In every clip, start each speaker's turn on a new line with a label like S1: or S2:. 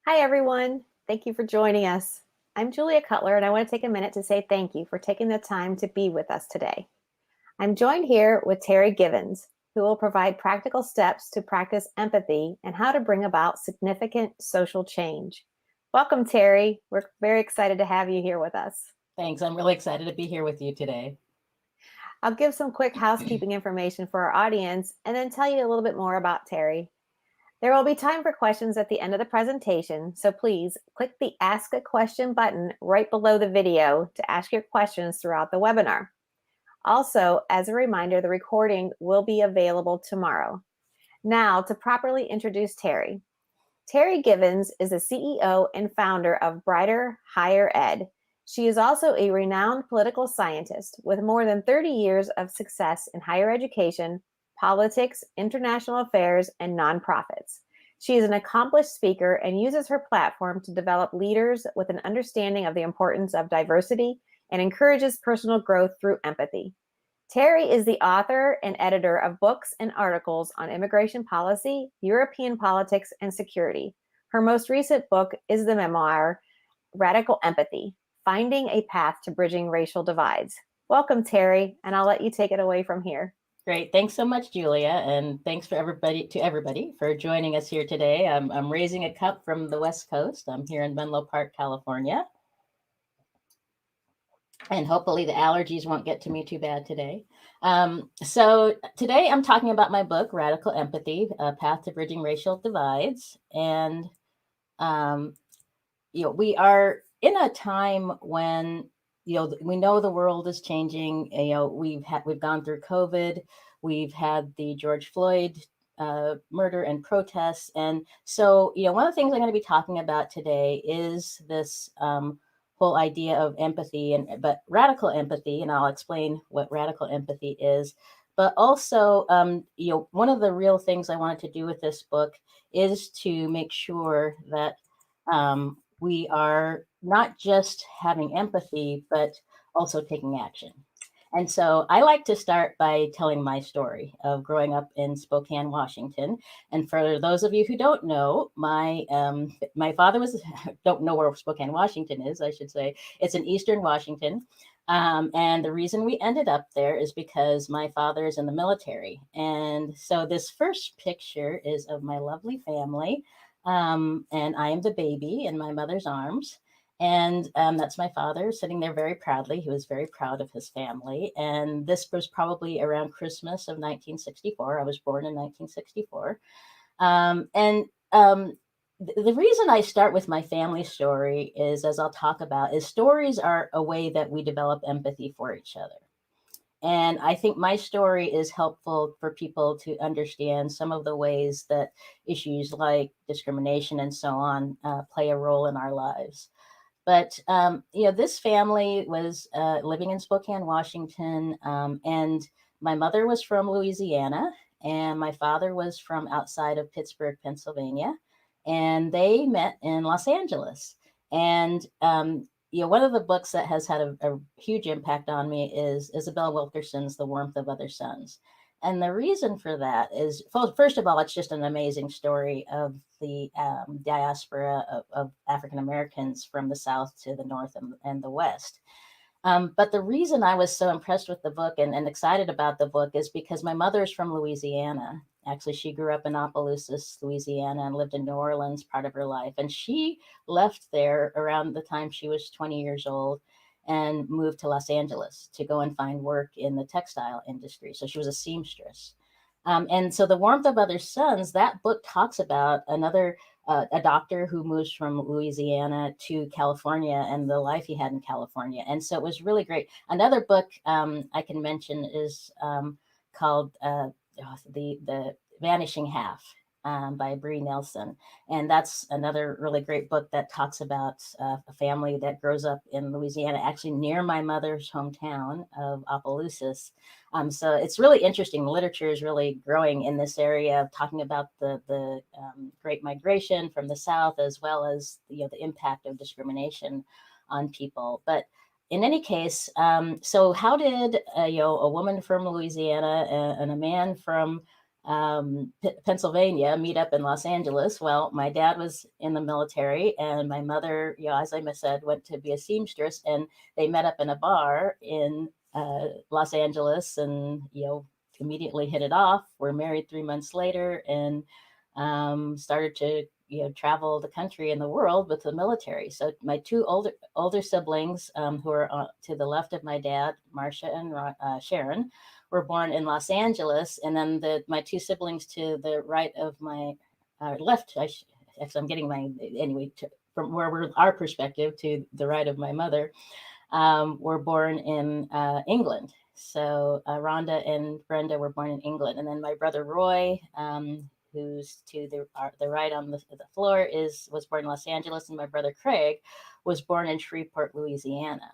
S1: Hi, everyone. Thank you for joining us. I'm Julia Cutler, and I want to take a minute to say thank you for taking the time to be with us today. I'm joined here with Terri Givens, who will provide practical steps to practice empathy and how to bring about significant social change. Welcome, Terri. We're very excited to have you here with us.
S2: Thanks. I'm really excited to be here with you today.
S1: I'll give some quick housekeeping information for our audience and then tell you a little bit more about Terri. There will be time for questions at the end of the presentation, so please click the Ask a Question button right below the video to ask your questions throughout the webinar. Also, as a reminder, the recording will be available tomorrow. Now, to properly introduce Terri. Terri Givens is the CEO and founder of Brighter Higher Ed. She is also a renowned political scientist with more than 30 years of success in higher education, politics, international affairs, and nonprofits. She is an accomplished speaker and uses her platform to develop leaders with an understanding of the importance of diversity and encourages personal growth through empathy. Terri is the author and editor of books and articles on immigration policy, European politics, and security. Her most recent book is the memoir, Radical Empathy, Finding a Path to Bridging Racial Divides. Welcome, Terri, and I'll let you take it away from here.
S2: Great. Thanks so much, Julia. And thanks for everybody for joining us here today. I'm raising a cup from the West Coast. I'm here in Menlo Park, California. And hopefully the allergies won't get to me too bad today. So today I'm talking about my book, Radical Empathy, A Path to Bridging Racial Divides. And, we are in a time when we know the world is changing. We've gone through COVID, we've had the George Floyd murder and protests, and so one of the things I'm going to be talking about today is this whole idea of empathy, but radical empathy, and I'll explain what radical empathy is. But also, one of the real things I wanted to do with this book is to make sure that we are not just having empathy, but also taking action. And so I like to start by telling my story of growing up in Spokane, Washington. And for those of you who don't know, my father was don't know where Spokane, Washington is, I should say. It's in Eastern Washington. And the reason we ended up there is because my father is in the military. And so this first picture is of my lovely family. And I am the baby in my mother's arms. And that's my father sitting there very proudly. He was very proud of his family. And this was probably around Christmas of 1964. I was born in 1964. The reason I start with my family story is, as I'll talk about, is stories are a way that we develop empathy for each other. And I think my story is helpful for people to understand some of the ways that issues like discrimination and so on play a role in our lives. But this family was living in Spokane, Washington, and my mother was from Louisiana, and my father was from outside of Pittsburgh, Pennsylvania, and they met in Los Angeles. And one of the books that has had a huge impact on me is Isabel Wilkerson's The Warmth of Other Suns. And the reason for that is, first of all, it's just an amazing story of the diaspora of African Americans from the South to the North and the West. But the reason I was so impressed with the book and excited about the book is because my mother is from Louisiana. Actually, she grew up in Opelousas, Louisiana, and lived in New Orleans part of her life. And she left there around the time she was 20 years old and moved to Los Angeles to go and find work in the textile industry. So she was a seamstress. And so The Warmth of Other Suns, that book talks about a doctor who moves from Louisiana to California and the life he had in California. And so it was really great. Another book I can mention is called The Vanishing Half by Bree Nelson. And that's another really great book that talks about a family that grows up in Louisiana, actually near my mother's hometown of Opelousas. So it's really interesting. Literature is really growing in this area, talking about the Great Migration from the South, as well as the impact of discrimination on people. But in any case, so how did a woman from Louisiana and a man from Pennsylvania, meet up in Los Angeles. Well, my dad was in the military, and my mother, as I said, went to be a seamstress, and they met up in a bar in Los Angeles, and immediately hit it off. We're married 3 months later, and started to travel the country and the world with the military. So my two older siblings, who are to the left of my dad, Marcia and Sharon, were born in Los Angeles, and then my two siblings to the right of my left. I'm getting my anyway from where we're our perspective to the right of my mother, were born in England. So Rhonda and Brenda were born in England, and then my brother Roy, who's to the right on the floor, was born in Los Angeles, and my brother Craig was born in Shreveport, Louisiana.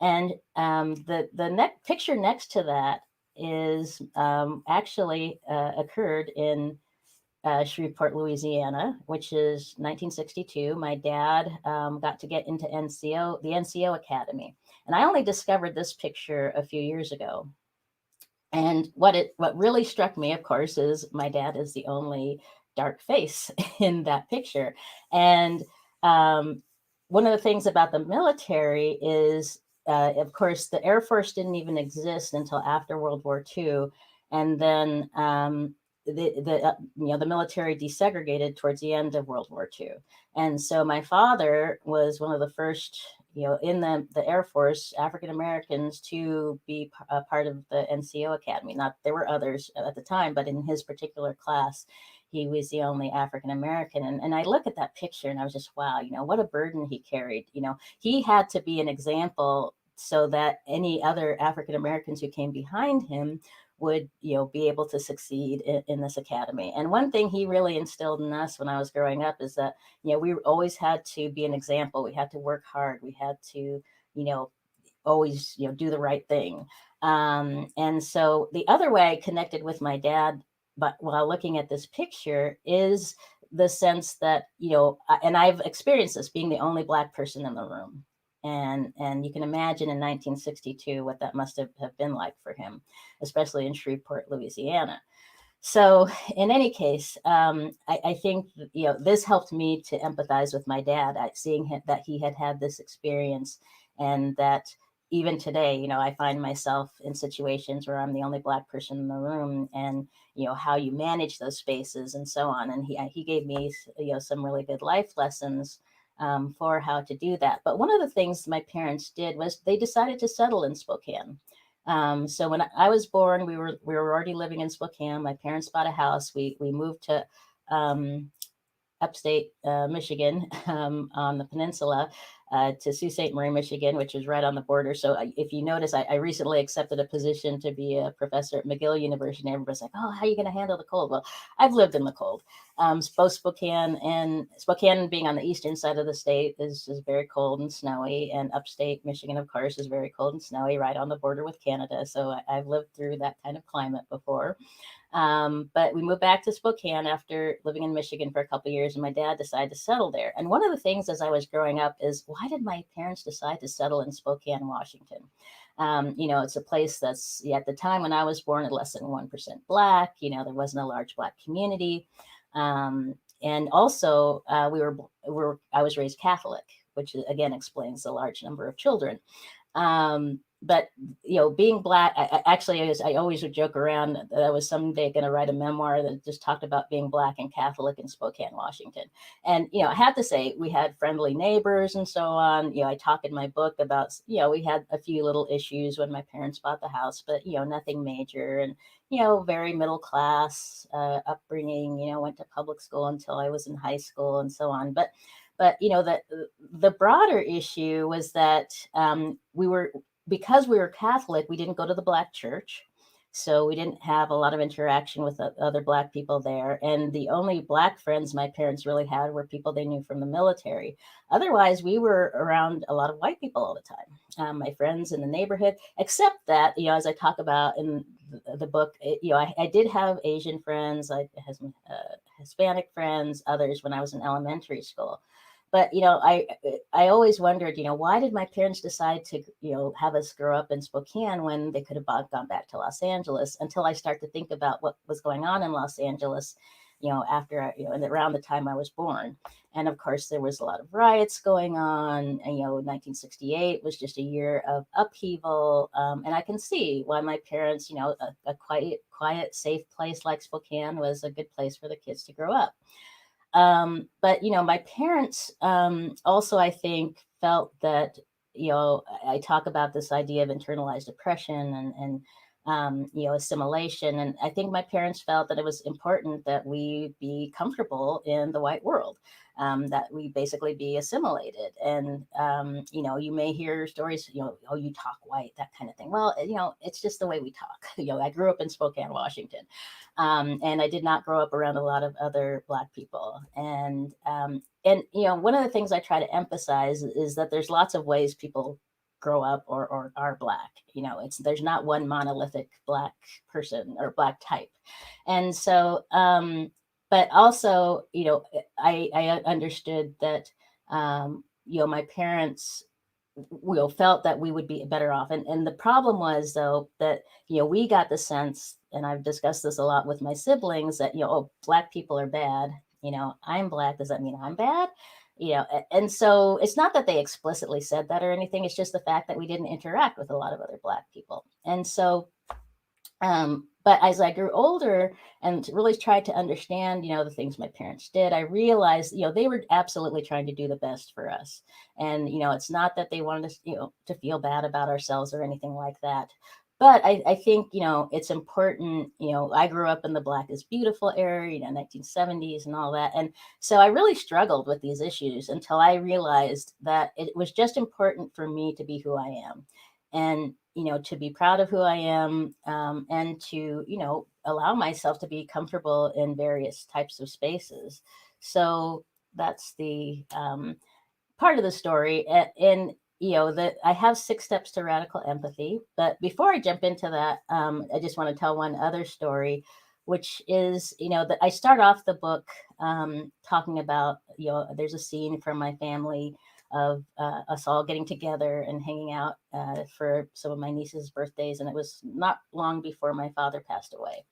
S2: And the picture next to that is actually occurred in Shreveport, Louisiana, which is 1962. My dad got to get into the NCO Academy, and I only discovered this picture a few years ago. And what really struck me, of course, is my dad is the only dark face in that picture. And one of the things about the military is, of course, the Air Force didn't even exist until after World War II, and then the military desegregated towards the end of World War II. And so my father was one of the first, in the Air Force, African Americans to be a part of the NCO Academy. There were others at the time, but in his particular class, he was the only African American. And I look at that picture and I was just, wow, what a burden he carried. He had to be an example so that any other African Americans who came behind him would be able to succeed in this academy. And one thing he really instilled in us when I was growing up is that we always had to be an example. We had to work hard. We had to always do the right thing. And so the other way I connected with my dad, but while looking at this picture, is the sense that and I've experienced this being the only Black person in the room. And you can imagine in 1962 what that must have been like for him, especially in Shreveport, Louisiana. So in any case, I think this helped me to empathize with my dad, seeing that he had this experience, and that even today, I find myself in situations where I'm the only Black person in the room, and how you manage those spaces and so on. And he gave me some really good life lessons for how to do that. But one of the things my parents did was they decided to settle in Spokane. So when I was born, we were already living in Spokane. My parents bought a house. We moved to upstate Michigan, on the peninsula, to Sault Ste. Marie, Michigan, which is right on the border. So if you notice, I recently accepted a position to be a professor at McGill University. And everybody's like, oh, how are you going to handle the cold? Well, I've lived in the cold. Both Spokane being on the eastern side of the state is very cold and snowy, and upstate Michigan, of course, is very cold and snowy, right on the border with Canada. So I've lived through that kind of climate before. But we moved back to Spokane after living in Michigan for a couple of years, and my dad decided to settle there. And one of the things as I was growing up is, why did my parents decide to settle in Spokane, Washington? It's a place that's, at the time when I was born, less than 1% Black. There wasn't a large Black community. And also I was raised Catholic, which again explains the large number of children. But being Black, I always would joke around that I was someday going to write a memoir that just talked about being Black and Catholic in Spokane, Washington. And I have to say, we had friendly neighbors and so on. I talk in my book about we had a few little issues when my parents bought the house, but nothing major. And very middle class upbringing. Went to public school until I was in high school and so on. But the broader issue was that because we were Catholic, we didn't go to the Black church. So we didn't have a lot of interaction with other Black people there. And the only Black friends my parents really had were people they knew from the military. Otherwise, we were around a lot of white people all the time. My friends in the neighborhood, except that, as I talk about in the book, I did have Asian friends. I had some Hispanic friends, others when I was in elementary school. but I always wondered, why did my parents decide to have us grow up in Spokane when they could have gone back to Los Angeles, until I start to think about what was going on in Los Angeles, after and around the time I was born. And of course, there was a lot of riots going on. And, 1968 was just a year of upheaval. And I can see why my parents, a quiet, safe place like Spokane was a good place for the kids to grow up. But my parents also, I think, felt that I talk about this idea of internalized oppression and assimilation, and I think my parents felt that it was important that we be comfortable in the white world, that we basically be assimilated. And you may hear stories, oh, you talk white, that kind of thing. Well, it's just the way we talk. I grew up in Spokane, Washington. And I did not grow up around a lot of other Black people. And one of the things I try to emphasize is that there's lots of ways people grow up or are Black. There's not one monolithic Black person or Black type. And so, but also, I understood that, my parents felt that we would be better off. And the problem was, though, that, we got the sense, and I've discussed this a lot with my siblings, that, oh, Black people are bad. I'm Black. Does that mean I'm bad? And so it's not that they explicitly said that or anything. It's just the fact that we didn't interact with a lot of other Black people. And so, but as I grew older and really tried to understand, the things my parents did, I realized, they were absolutely trying to do the best for us. And, it's not that they wanted us, to feel bad about ourselves or anything like that. But I think, it's important, I grew up in the Black is Beautiful era, 1970s and all that. And so I really struggled with these issues until I realized that it was just important for me to be who I am. And to be proud of who I am, and to, allow myself to be comfortable in various types of spaces. So that's the part of the story. And, that I have 6 steps to radical empathy. But before I jump into that, I just want to tell one other story, which is, that I start off the book talking about, there's a scene from my family of us all getting together and hanging out for some of my niece's birthdays. And it was not long before my father passed away.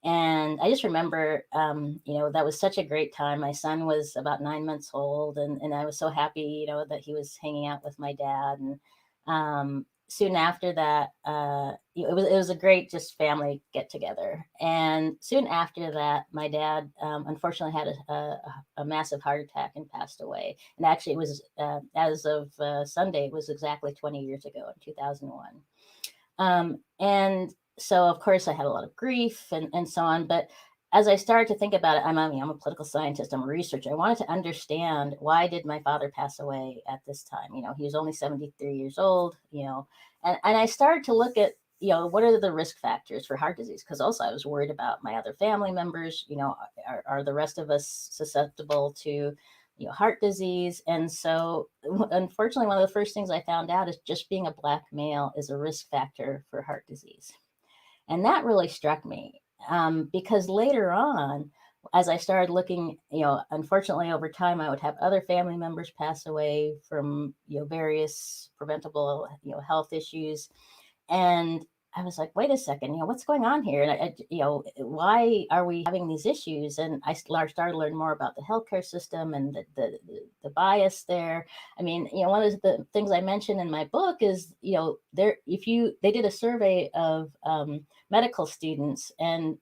S2: And I just remember, that was such a great time. My son was about 9 months old, and I was so happy, that he was hanging out with my dad. And soon after that, it was a great just family get together. And soon after that, my dad unfortunately had a massive heart attack and passed away. And actually, it was as of Sunday, it was exactly 20 years ago in 2001. And so, of course, I had a lot of grief and so on. But as I started to think about it, I'm a political scientist, I'm a researcher. I wanted to understand, why did my father pass away at this time? He was only 73 years old, and I started to look at, what are the risk factors for heart disease? Because also I was worried about my other family members. Are the rest of us susceptible to heart disease? And so, unfortunately, one of the first things I found out is just being a Black male is a risk factor for heart disease. And that really struck me, because later on, as I started looking, unfortunately, over time, I would have other family members pass away from, various preventable, health issues. And I was like, wait a second, what's going on here? And why are we having these issues? And I started to learn more about the healthcare system and the bias there. I mean, one of the things I mentioned in my book is, they did a survey of medical students, and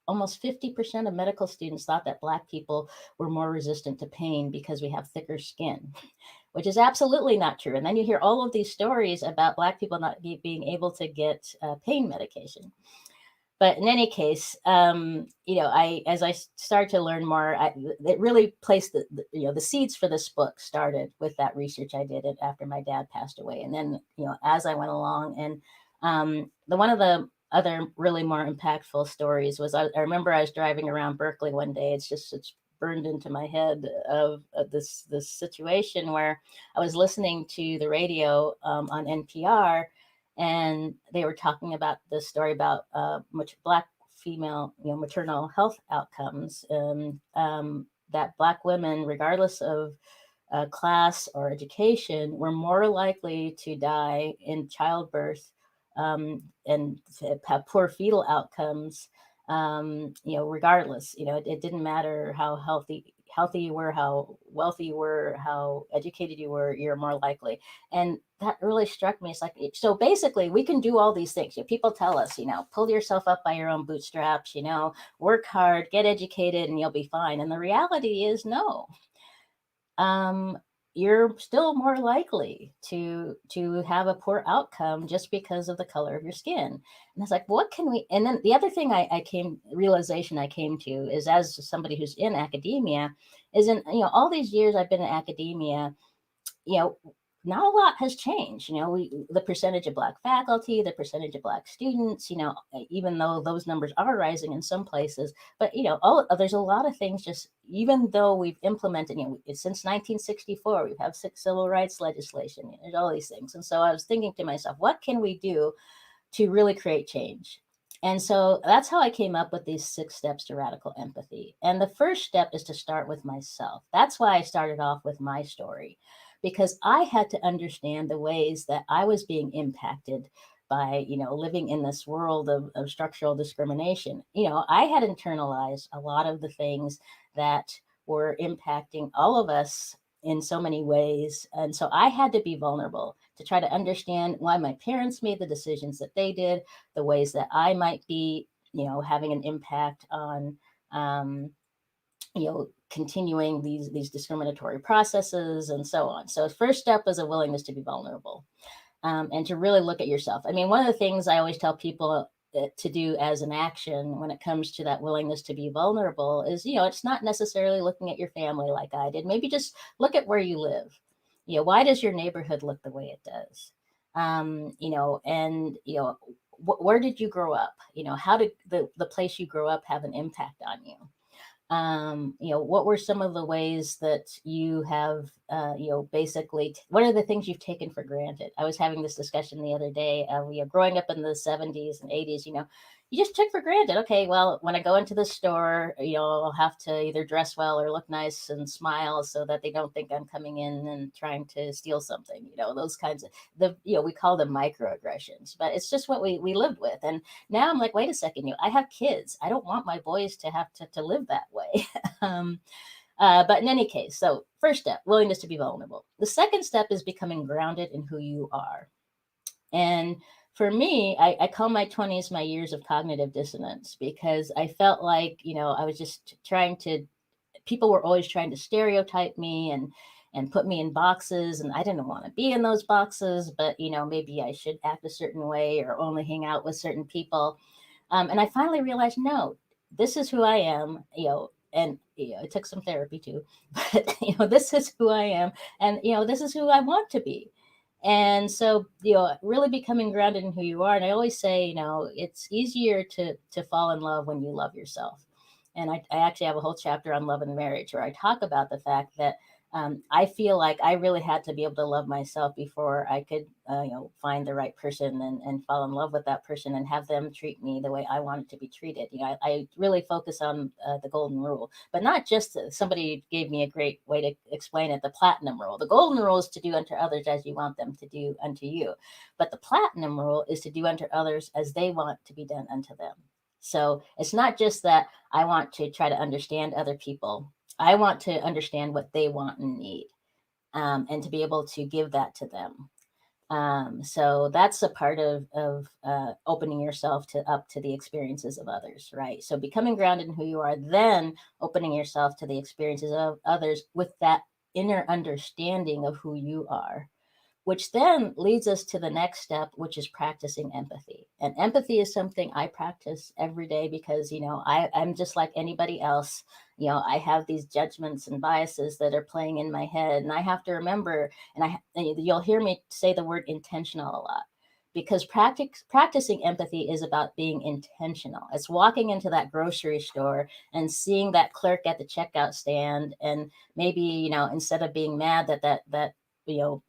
S2: almost 50% of medical students thought that Black people were more resistant to pain because we have thicker skin, which is absolutely not true. And then you hear all of these stories about Black people not being able to get pain medication. But in any case, as I started to learn more, it really placed the seeds for this book started with that research I did after my dad passed away. And then, as I went along, and one of the other really more impactful stories was, I remember I was driving around Berkeley one day. It's burned into my head of this situation where I was listening to the radio on NPR, and they were talking about the story about Black female maternal health outcomes, that Black women, regardless of class or education were more likely to die in childbirth and have poor fetal outcomes. Regardless, it didn't matter how healthy you were, how wealthy you were, how educated you were, you're more likely. And that really struck me. It's like, so basically we can do all these things. People tell us, pull yourself up by your own bootstraps, work hard, get educated, and you'll be fine. And the reality is no. You're still more likely to have a poor outcome just because of the color of your skin. And it's like, what can we? And then the other thing realization I came to is, as somebody who's in academia, is in all these years I've been in academia, not a lot has changed. The percentage of Black faculty, the percentage of Black students, even though those numbers are rising in some places, but there's a lot of things. Just even though we've implemented, since 1964, we have civil rights legislation, there's all these things. And so I was thinking to myself, what can we do to really create change? And so that's how I came up with these 6 steps to radical empathy. And the first step is to start with myself. That's why I started off with my story, because I had to understand the ways that I was being impacted by, living in this world of structural discrimination. I had internalized a lot of the things that were impacting all of us in so many ways. And so I had to be vulnerable to try to understand why my parents made the decisions that they did, the ways that I might be, having an impact on, continuing these discriminatory processes and so on. So first step is a willingness to be vulnerable, and to really look at yourself. I mean, one of the things I always tell people to do as an action when it comes to that willingness to be vulnerable is, it's not necessarily looking at your family like I did. Maybe just look at where you live. Why does your neighborhood look the way it does? Where did you grow up? How did the place you grew up have an impact on you? What were some of the ways that you have, basically, what are the things you've taken for granted? I was having this discussion the other day of, growing up in the 70s and 80s, you just took for granted. Okay, well, when I go into the store, I'll have to either dress well or look nice and smile so that they don't think I'm coming in and trying to steal something, those kinds of, we call them microaggressions, but it's just what we lived with. And now I'm like, wait a second, I have kids. I don't want my boys to have to live that way. But in any case, so first step, willingness to be vulnerable. The second step is becoming grounded in who you are. And for me, I call my 20s my years of cognitive dissonance, because I felt like, I was just people were always trying to stereotype me and put me in boxes, and I didn't want to be in those boxes, but, maybe I should act a certain way or only hang out with certain people. And I finally realized, no, this is who I am, and it took some therapy too, but this is who I am, and this is who I want to be. And so, really becoming grounded in who you are. And I always say, it's easier to fall in love when you love yourself. And I actually have a whole chapter on love and marriage where I talk about the fact that I feel like I really had to be able to love myself before I could, find the right person and fall in love with that person and have them treat me the way I wanted to be treated. I really focus on the golden rule, but not just somebody gave me a great way to explain it. The platinum rule. The golden rule is to do unto others as you want them to do unto you. But the platinum rule is to do unto others as they want to be done unto them. So it's not just that I want to try to understand other people. I want to understand what they want and need, and to be able to give that to them. So that's a part of opening yourself up to the experiences of others, right? So becoming grounded in who you are, then opening yourself to the experiences of others with that inner understanding of who you are, which then leads us to the next step, which is practicing empathy. And empathy is something I practice every day because, I'm just like anybody else. I have these judgments and biases that are playing in my head, and I have to remember, and you'll hear me say the word intentional a lot, because practicing empathy is about being intentional. It's walking into that grocery store and seeing that clerk at the checkout stand, and maybe, instead of being mad that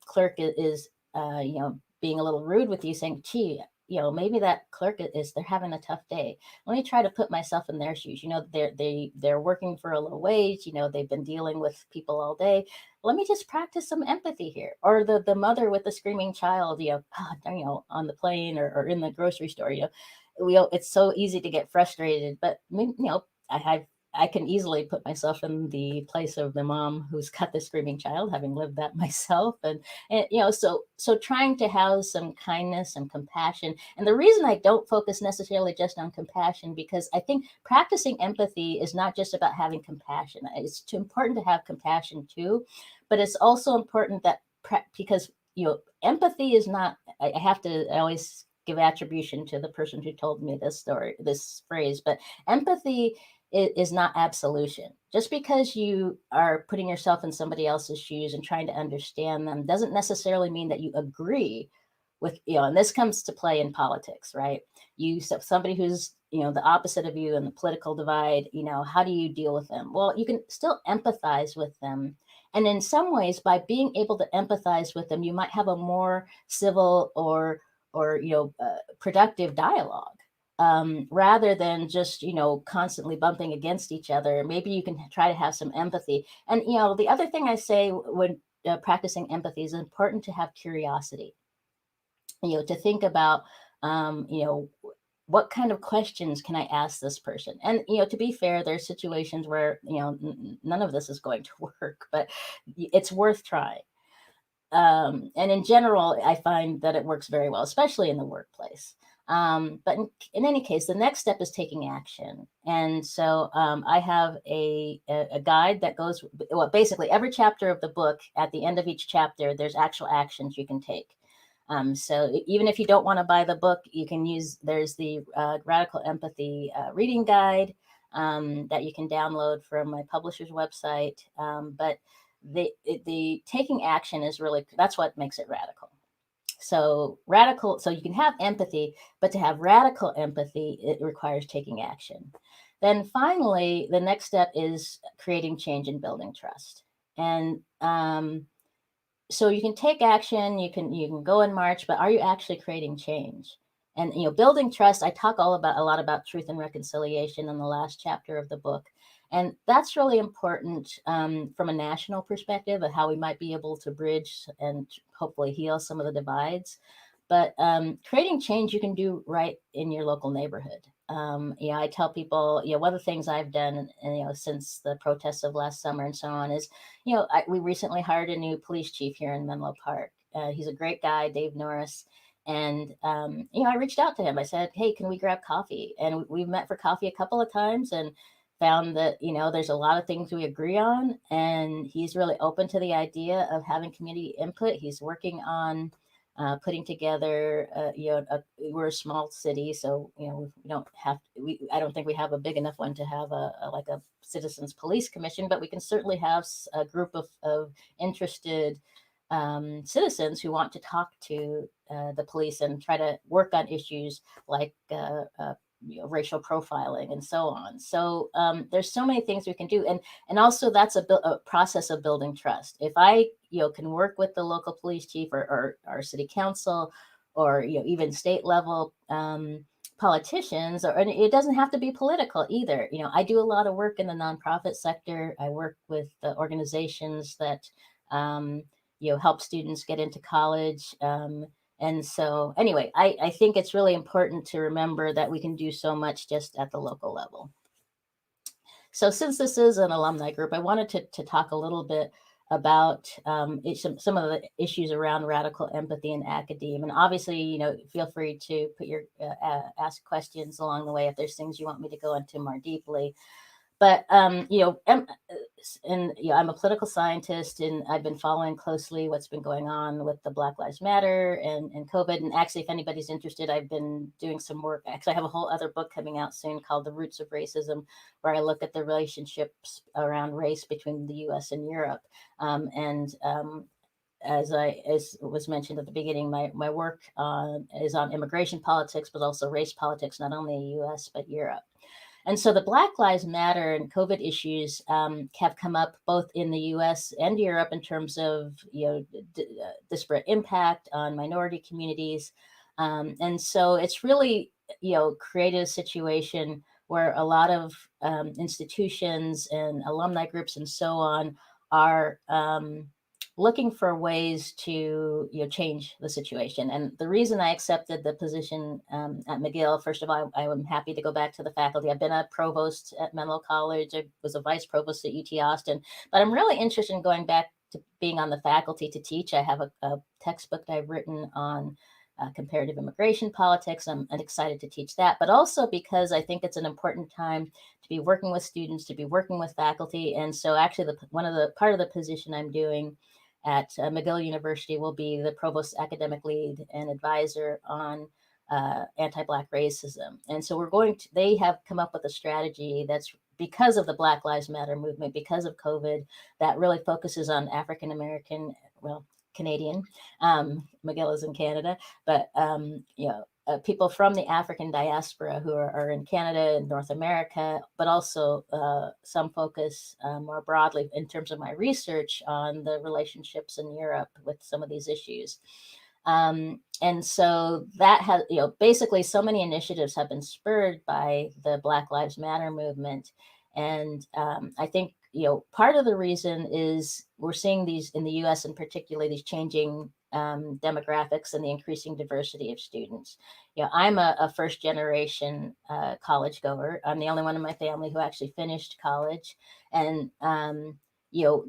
S2: clerk is being a little rude with you, saying, gee, maybe that clerk they're having a tough day. Let me try to put myself in their shoes. They're working for a low wage. They've been dealing with people all day. Let me just practice some empathy here. Or the mother with the screaming child, on the plane or in the grocery store. It's so easy to get frustrated, but I can easily put myself in the place of the mom who's got the screaming child, having lived that myself. And so trying to have some kindness and compassion. And the reason I don't focus necessarily just on compassion, because I think practicing empathy is not just about having compassion. It's too important to have compassion too, but it's also important that because empathy is not. I always give attribution to the person who told me this phrase, but empathy is not absolution. Just because you are putting yourself in somebody else's shoes and trying to understand them doesn't necessarily mean that you agree with, and this comes to play in politics, right? Somebody who's, the opposite of you in the political divide, how do you deal with them? Well, you can still empathize with them. And in some ways, by being able to empathize with them, you might have a more civil or productive dialogue. Rather than just, constantly bumping against each other. Maybe you can try to have some empathy. And, the other thing I say when practicing empathy is important to have curiosity, to think about, what kind of questions can I ask this person? And, to be fair, there's situations where, none of this is going to work, but it's worth trying. And in general, I find that it works very well, especially in the workplace. But in any case, the next step is taking action. And so I have a guide that goes, well, basically every chapter of the book, at the end of each chapter, there's actual actions you can take. So even if you don't want to buy the book, you can there's the Radical Empathy reading guide that you can download from my publisher's website. But the taking action is really, that's what makes it radical. So you can have empathy, but to have radical empathy, it requires taking action. Then finally, the next step is creating change and building trust. And so you can take action, you can go in march, but are you actually creating change? And building trust, I talk a lot about truth and reconciliation in the last chapter of the book. And that's really important from a national perspective of how we might be able to bridge and hopefully heal some of the divides. But creating change you can do right in your local neighborhood. I tell people, one of the things I've done, and, since the protests of last summer and so on is, we recently hired a new police chief here in Menlo Park. He's a great guy, Dave Norris. And, I reached out to him. I said, hey, can we grab coffee? And we've met for coffee a couple of times and found that, there's a lot of things we agree on. And he's really open to the idea of having community input. He's working on putting together, we're a small city, so we don't have. I don't think we have a big enough one to have a citizens police commission, but we can certainly have a group of interested citizens who want to talk to the police and try to work on issues like racial profiling and so on. So there's so many things we can do, and also that's a process of building trust. If I can work with the local police chief or our city council, or even state level politicians, and it doesn't have to be political either. I do a lot of work in the nonprofit sector. I work with the organizations that help students get into college. And so anyway, I think it's really important to remember that we can do so much just at the local level. So since this is an alumni group, I wanted to talk a little bit about some of the issues around radical empathy in academia. And obviously, feel free to put your ask questions along the way if there's things you want me to go into more deeply. But I'm a political scientist, and I've been following closely what's been going on with the Black Lives Matter and COVID. And actually, if anybody's interested, I've been doing some work. Actually, I have a whole other book coming out soon called The Roots of Racism, where I look at the relationships around race between the U.S. and Europe. As was mentioned at the beginning, my work is on immigration politics, but also race politics, not only the U.S. but Europe. And so the Black Lives Matter and COVID issues have come up both in the U.S. and Europe in terms of disparate impact on minority communities. And so it's really, created a situation where a lot of institutions and alumni groups and so on are looking for ways to change the situation. And the reason I accepted the position at McGill, first of all, I am happy to go back to the faculty. I've been a provost at Menlo College. I was a vice provost at UT Austin, but I'm really interested in going back to being on the faculty to teach. I have a textbook that I've written on comparative immigration politics. I'm excited to teach that, but also because I think it's an important time to be working with students, to be working with faculty. And so actually part of the position I'm doing at McGill University will be the provost academic lead and advisor on anti-Black racism. And so they have come up with a strategy that's because of the Black Lives Matter movement, because of COVID, that really focuses on African American, well, Canadian, McGill is in Canada, but people from the African diaspora who are in Canada and North America, but also some focus more broadly in terms of my research on the relationships in Europe with some of these issues. And so that has, basically so many initiatives have been spurred by the Black Lives Matter movement. And I think, part of the reason is we're seeing these in the US in particular, these changing demographics and the increasing diversity of students. I'm a first generation college goer. I'm the only one in my family who actually finished college. And,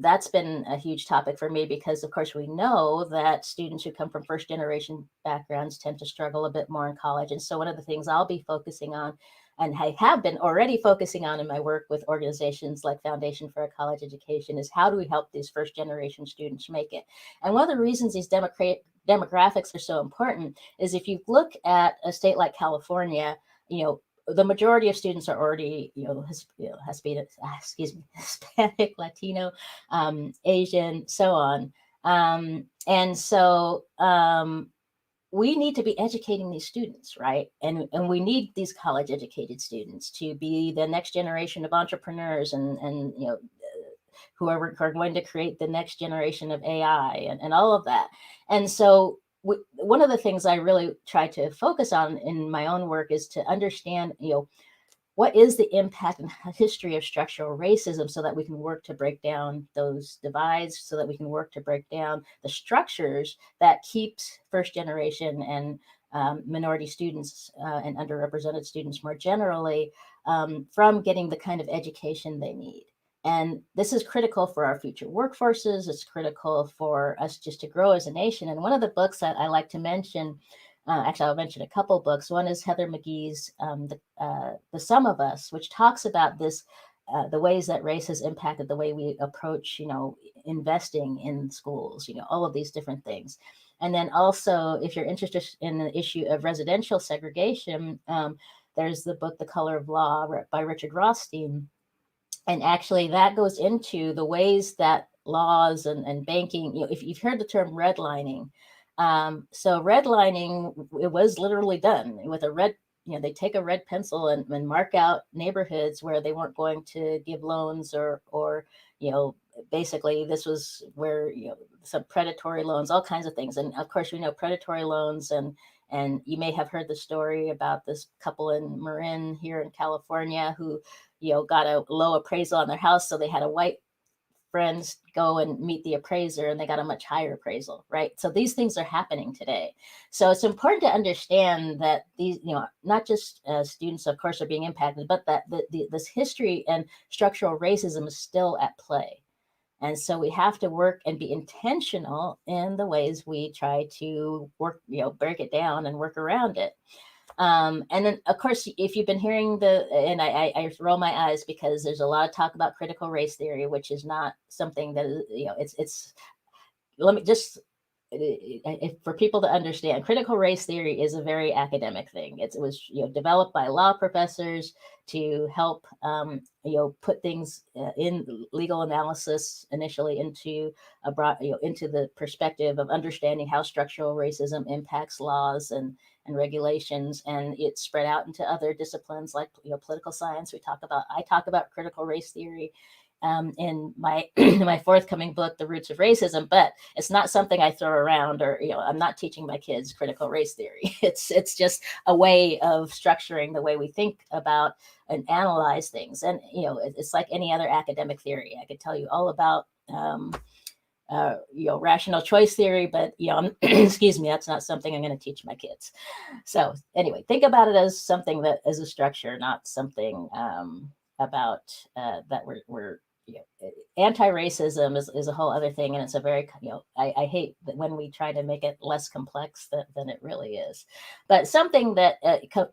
S2: that's been a huge topic for me because, of course, we know that students who come from first generation backgrounds tend to struggle a bit more in college. And so one of the things I'll be focusing on, and I have been already focusing on in my work with organizations like Foundation for a College Education, is how do we help these first generation students make it? And one of the reasons these demographics are so important is if you look at a state like California, the majority of students are already, Hispanic, Latino, Asian, so on. And so we need to be educating these students, right? And we need these college educated students to be the next generation of entrepreneurs and who are going to create the next generation of AI and all of that. And so one of the things I really try to focus on in my own work is to understand, what is the impact and history of structural racism so that we can work to break down those divides, so that we can work to break down the structures that keeps first generation and minority students and underrepresented students more generally from getting the kind of education they need. And this is critical for our future workforces. It's critical for us just to grow as a nation. And one of the books that I like to mention, actually, I'll mention a couple books. One is Heather McGhee's The Sum of Us, which talks about this, the ways that race has impacted the way we approach, investing in schools, all of these different things. And then also, if you're interested in the issue of residential segregation, there's the book The Color of Law by Richard Rothstein. And actually, that goes into the ways that laws and banking, if you've heard the term redlining. So redlining, it was literally done with a red, they take a red pencil and mark out neighborhoods where they weren't going to give loans or basically this was where, some predatory loans, all kinds of things. And of course, we know predatory loans and you may have heard the story about this couple in Marin here in California who, got a low appraisal on their house. So they had a white friends go and meet the appraiser and they got a much higher appraisal, right? So these things are happening today. So it's important to understand that these, not just students, of course, are being impacted, but that this history and structural racism is still at play. And so we have to work and be intentional in the ways we try to work, break it down and work around it. And then, of course, if you've been hearing and I roll my eyes because there's a lot of talk about critical race theory, which is not something that, it's, let me just, for people to understand, critical race theory is a very academic thing. It was developed by law professors to help put things in legal analysis initially into a broad into the perspective of understanding how structural racism impacts laws and regulations, and it's spread out into other disciplines like political science. I talk about critical race theory. in my my forthcoming book, The Roots of Racism, but it's not something I throw around, or I'm not teaching my kids critical race theory. It's just a way of structuring the way we think about and analyze things. And it's like any other academic theory. I could tell you all about rational choice theory, but excuse me, that's not something I'm going to teach my kids. So anyway, think about it as something that is a structure, not something about that we're anti-racism is a whole other thing, and it's a very I hate that when we try to make it less complex than it really is. But something that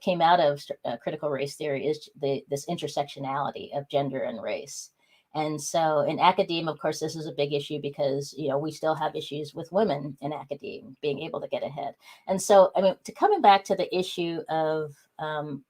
S2: came out of critical race theory is this intersectionality of gender and race. And so in academia, of course, this is a big issue because, we still have issues with women in academia being able to get ahead. And so, coming back to the issue of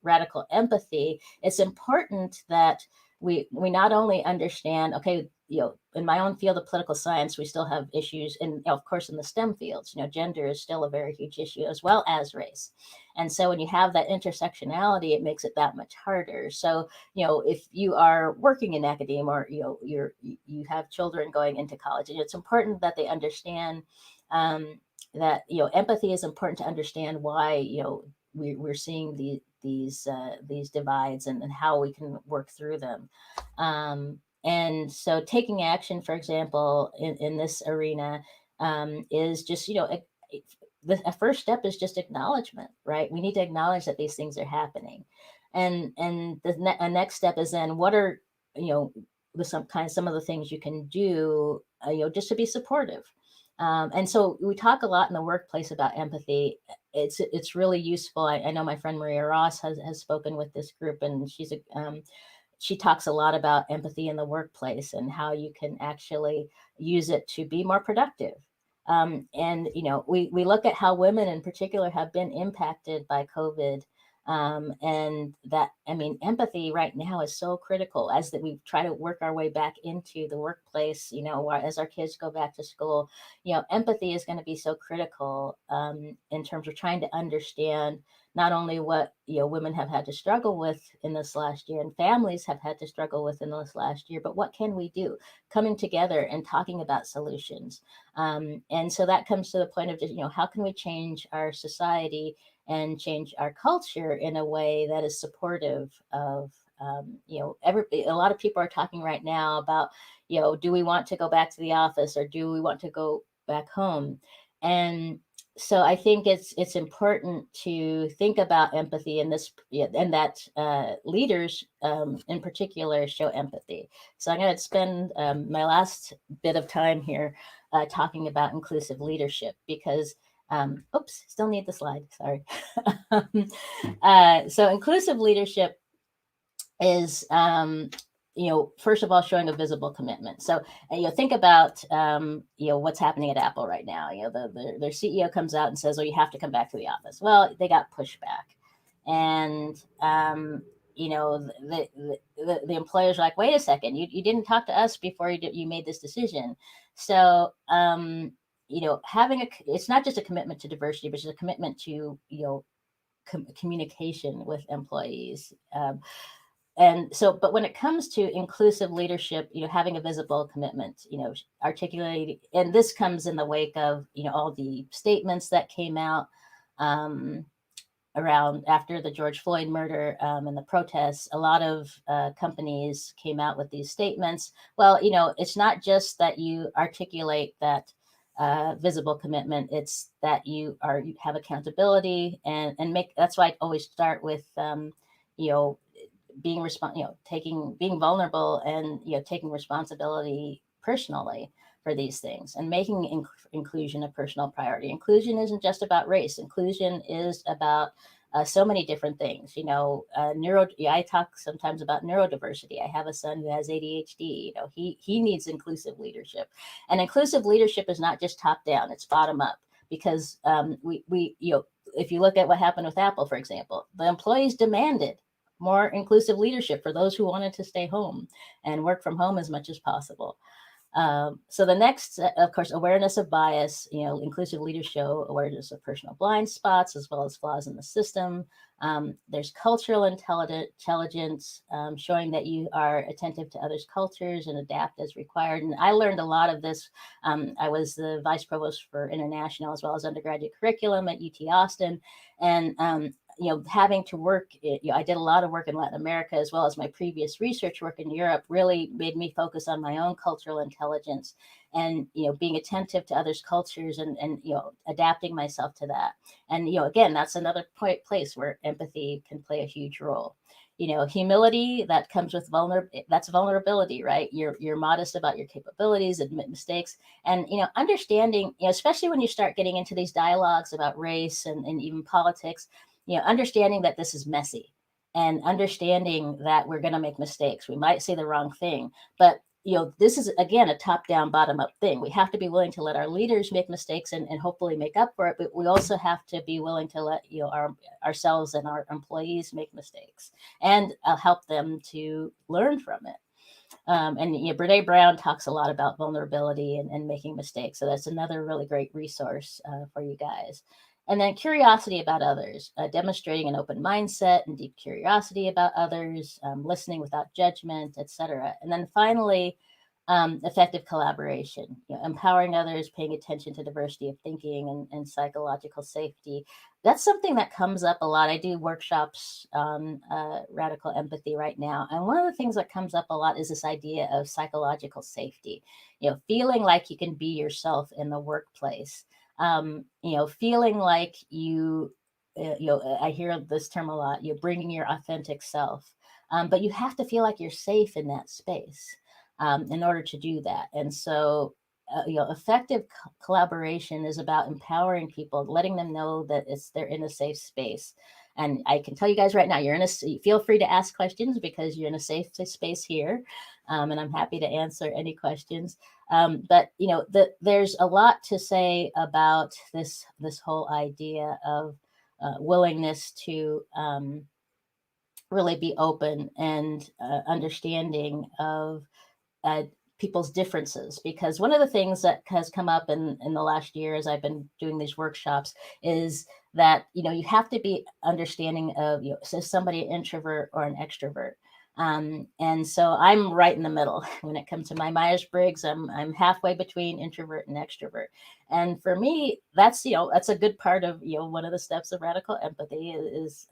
S2: radical empathy, it's important that we not only understand, okay, in my own field of political science, we still have issues, and of course in the STEM fields, gender is still a very huge issue, as well as race. And so when you have that intersectionality, it makes it that much harder. So, if you are working in academia, or you have children going into college, and it's important that they understand that empathy is important to understand why we're seeing these divides, and how we can work through them. And so taking action, for example, in this arena, is just, the first step is just acknowledgement, right? We need to acknowledge that these things are happening. And the next step is then, what are, some of the things you can do, just to be supportive. And so we talk a lot in the workplace about empathy. It's really useful. I know my friend Maria Ross has spoken with this group, and she talks a lot about empathy in the workplace and how you can actually use it to be more productive. And we look at how women in particular have been impacted by COVID. And that, empathy right now is so critical as that we try to work our way back into the workplace, as our kids go back to school. Empathy is going to be so critical in terms of trying to understand not only what women have had to struggle with in this last year, and families have had to struggle with in this last year, but what can we do? Coming together and talking about solutions. And so that comes to the point of just, how can we change our society and change our culture in a way that is supportive of, a lot of people are talking right now about, do we want to go back to the office, or do we want to go back home? And so I think it's important to think about empathy in this, and that leaders in particular show empathy. So I'm going to spend my last bit of time here talking about inclusive leadership, because oops, still need the slide, sorry. So inclusive leadership is, first of all, showing a visible commitment. So, think about, what's happening at Apple right now. Their CEO comes out and says, "Oh, you have to come back to the office." Well, they got pushback, and the employers are like, "Wait a second, you didn't talk to us before you made this decision." So, having it's not just a commitment to diversity, but it's a commitment to communication with employees. And so, but when it comes to inclusive leadership, having a visible commitment, articulating, and this comes in the wake of, all the statements that came out around after the George Floyd murder and the protests. A lot of companies came out with these statements. Well, it's not just that you articulate that visible commitment, it's that you have accountability, and make, that's why I always start with, being being vulnerable, and taking responsibility personally for these things, and making inclusion a personal priority. Inclusion isn't just about race. Inclusion is about so many different things. I talk sometimes about neurodiversity. I have a son who has ADHD. He needs inclusive leadership, and inclusive leadership is not just top down; it's bottom up. Because we if you look at what happened with Apple, for example, the employees demanded more inclusive leadership for those who wanted to stay home and work from home as much as possible. So the next, of course, awareness of bias, inclusive leaders show awareness of personal blind spots as well as flaws in the system. There's cultural intelligence, showing that you are attentive to others' cultures and adapt as required. And I learned a lot of this. I was the vice provost for international as well as undergraduate curriculum at UT Austin. And having to work, I did a lot of work in Latin America as well as my previous research work in Europe really made me focus on my own cultural intelligence and, being attentive to others' cultures and adapting myself to that. And, again, that's another place where empathy can play a huge role. Humility that comes with that's vulnerability, right? You're modest about your capabilities, admit mistakes, and understanding, especially when you start getting into these dialogues about race and even politics, understanding that this is messy and understanding that we're going to make mistakes. We might say the wrong thing, but this is, again, a top-down, bottom-up thing. We have to be willing to let our leaders make mistakes and hopefully make up for it, but we also have to be willing to let ourselves and our employees make mistakes and help them to learn from it. And Brene Brown talks a lot about vulnerability and making mistakes, so that's another really great resource for you guys. And then curiosity about others, demonstrating an open mindset and deep curiosity about others, listening without judgment, etc. And then finally, effective collaboration, empowering others, paying attention to diversity of thinking and psychological safety. That's something that comes up a lot. I do workshops on radical empathy right now. And one of the things that comes up a lot is this idea of psychological safety, feeling like you can be yourself in the workplace. Feeling like I hear this term a lot, you're bringing your authentic self, but you have to feel like you're safe in that space in order to do that. And so, effective collaboration is about empowering people, letting them know that they're in a safe space. And I can tell you guys right now, feel free to ask questions because you're in a safe space here. And I'm happy to answer any questions. But there's a lot to say about this whole idea of willingness to really be open and understanding of people's differences, because one of the things that has come up in the last year as I've been doing these workshops is that you have to be understanding of is somebody an introvert or an extrovert. And so I'm right in the middle when it comes to my Myers-Briggs. I'm halfway between introvert and extrovert. And for me, that's a good part of one of the steps of radical empathy is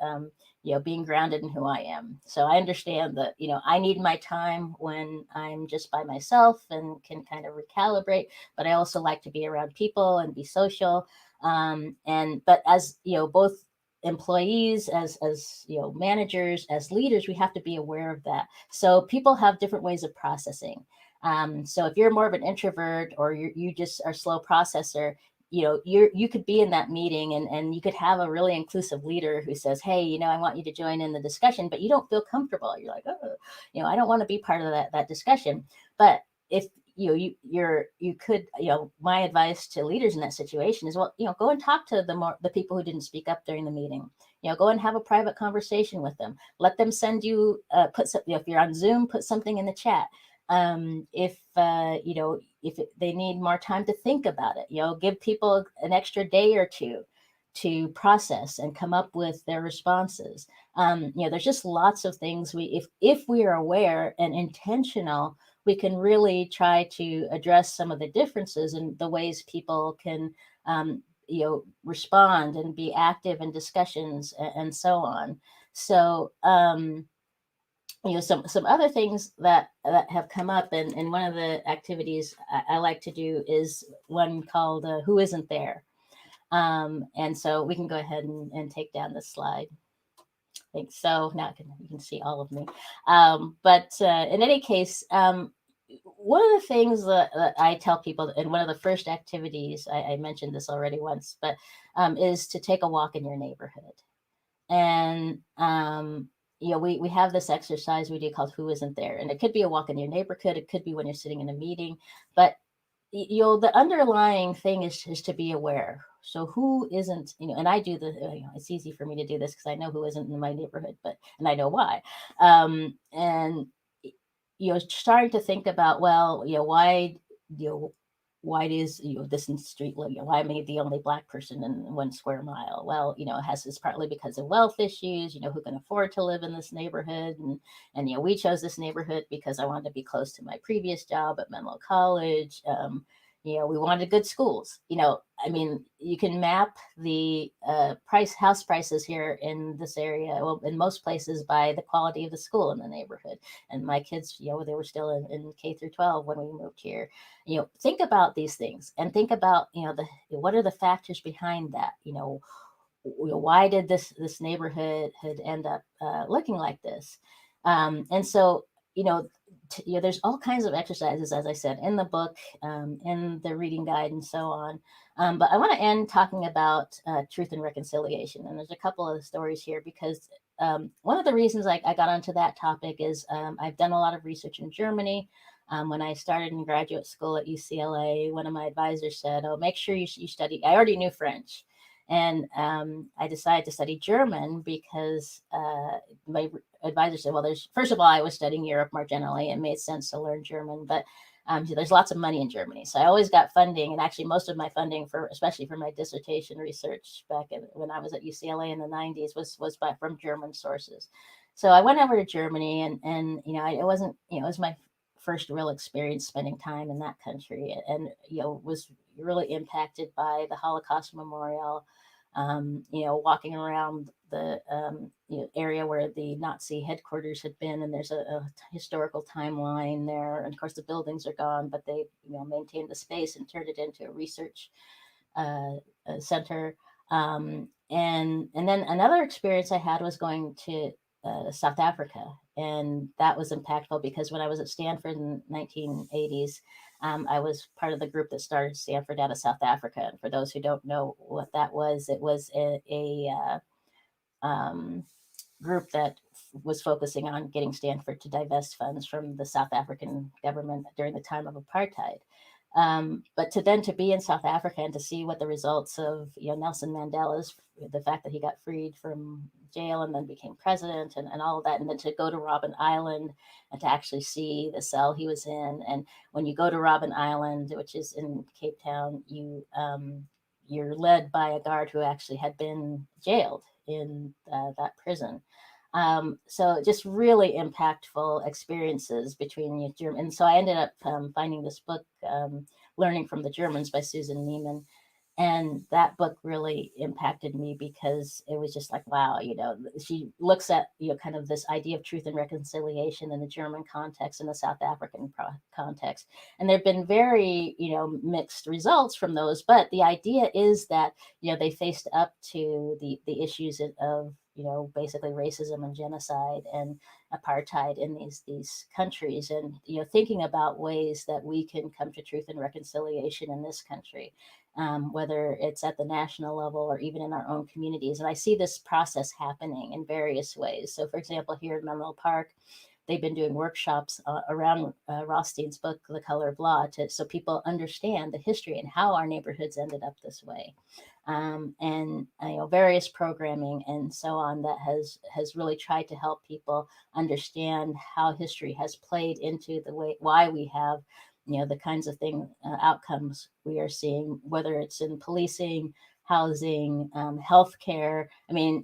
S2: being grounded in who I am. So I understand that I need my time when I'm just by myself and can kind of recalibrate. But I also like to be around people and be social. But as both employees, as managers, as leaders, we have to be aware of that. So people have different ways of processing. So if you're more of an introvert or you just are a slow processor, you could be in that meeting and you could have a really inclusive leader who says, hey, I want you to join in the discussion, but you don't feel comfortable. You're like, oh, I don't want to be part of that discussion. But if you could, my advice to leaders in that situation is, well, go and talk to the people who didn't speak up during the meeting. Go and have a private conversation with them. Let them send you, if you're on Zoom, put something in the chat. If they need more time to think about it, give people an extra day or two to process and come up with their responses. There's just lots of things if we are aware and intentional, we can really try to address some of the differences in the ways people can, respond and be active in discussions and so on. So, some other things that have come up, and one of the activities I like to do is one called Who Isn't There? And so we can go ahead and take down this slide. I think so. Now you can see all of me. But in any case, one of the things that I tell people, and one of the first activities, I mentioned this already once, but is to take a walk in your neighborhood. And we have this exercise we do called Who Isn't There? And it could be a walk in your neighborhood. It could be when you're sitting in a meeting. But the underlying thing is to be aware. So who isn't, and I do it's easy for me to do this because I know who isn't in my neighborhood, and I know why. And starting to think about, well, why you know, why is this in street, why am I the only Black person in 1 square mile? Well, it has it's partly because of wealth issues. Who can afford to live in this neighborhood, and we chose this neighborhood because I wanted to be close to my previous job at Menlo College. We wanted good schools. I mean, you can map the house prices here in this area, well, in most places, by the quality of the school in the neighborhood. And my kids, they were still in K through 12 when we moved here. Think about these things and think about, what are the factors behind that? Why did this neighborhood end up looking like this? And so, there's all kinds of exercises, as I said, in the book, in the reading guide, and so on. But I want to end talking about truth and reconciliation. And there's a couple of stories here because one of the reasons I got onto that topic is I've done a lot of research in Germany. When I started in graduate school at UCLA, one of my advisors said, "Oh, make sure you study." I already knew French. And I decided to study German because my advisor said, well, first of all, I was studying Europe more generally. It made sense to learn German, but there's lots of money in Germany. So I always got funding. And actually, most of my funding, especially for my dissertation research when I was at UCLA in the 90s, was from German sources. So I went over to Germany, and it wasn't, it was my first real experience spending time in that country, and was really impacted by the Holocaust Memorial. Walking around the area where the Nazi headquarters had been, and there's a historical timeline there. And of course, the buildings are gone, but they maintained the space and turned it into a research center. And then another experience I had was going to South Africa, and that was impactful because when I was at Stanford in the 1980s, I was part of the group that started Stanford out of South Africa. And for those who don't know what that was, it was a group that was focusing on getting Stanford to divest funds from the South African government during the time of apartheid. But to be in South Africa and to see what the results of Nelson Mandela's, the fact that he got freed from jail and then became president, and all of that, and then to go to Robben Island and to actually see the cell he was in. And when you go to Robben Island, which is in Cape Town, you're led by a guard who actually had been jailed in that prison. So just really impactful experiences between German. And so I ended up finding this book, Learning from the Germans by Susan Neiman. And that book really impacted me because it was just like, wow, she looks at, kind of this idea of truth and reconciliation in the German context and the South African context. And there've been very, mixed results from those. But the idea is that, they faced up to the issues of, basically racism and genocide and apartheid in these countries, and thinking about ways that we can come to truth and reconciliation in this country, whether it's at the national level or even in our own communities. And I see this process happening in various ways. So, for example, here in Menlo Park, they've been doing workshops around Rothstein's book, The Color of Law, so people understand the history and how our neighborhoods ended up this way. And various programming and so on that has really tried to help people understand how history has played into the way why we have the kinds of outcomes we are seeing, whether it's in policing, housing, healthcare. I mean,